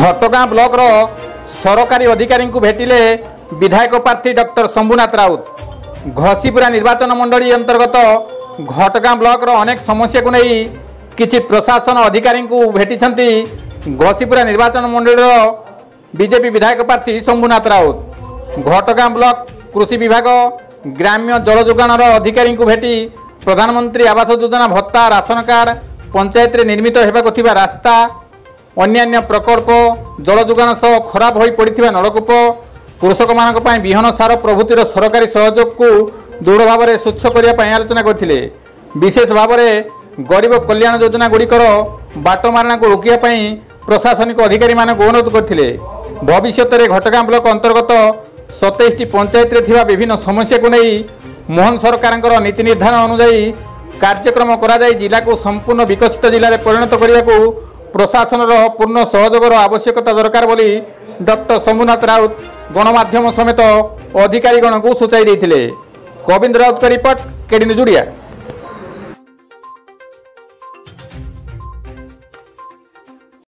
घटगाँ block सरकारी अधिकारी को भेटिले विधायक प्रार्थी डॉक्टर शंभुनाथ राउत। घसीपुरा निर्वाचन मंडली अंतर्गत घटगाँ ब्लॉक अनेक समस्या को नहीं किछि प्रशासन अधिकारी को भेटी घसीपुरा निर्वाचन मंडल बीजेपी विधायक प्रार्थी शंभुनाथ राउत। घटगाँ ब्लॉक कृषि विभाग ग्राम्य जल जोगाण अधिकारी को भेटी प्रधानमंत्री आवास योजना भत्ता राशन कार्ड पंचायत निर्मित होगा रास्ता अन्यान्य प्रकल्प जल जोगाण सह खराब हो पड़ा नलकूप कृषक मान विहन सार प्रभृतिर सरकारी सहयोग को दृढ़ भाव में स्वच्छ करने आलोचना करते। विशेष भाव में गरीब कल्याण योजना गुड़िकर बाटमारणा को रोकने प्रशासनिक अधिकारी मानक अनुरोध करते। भविष्य में घटगाँ ब्लॉक अंतर्गत 27टी पंचायत रे विभिन्न समस्या को नहीं मोहन सरकार नीति निर्धारण अनुजाई कार्यक्रम कराई जिला को संपूर्ण विकसित जिले में परिणत करने को प्रशासन पूर्ण सहयोग आवश्यकता दरकार बोली डॉक्टर शंभुनाथ राउत गणमाध्यम समेत अधिकारीगण को सूचाई देते। गोविंद राउत का रिपोर्ट केडी न्यूज ओडिया।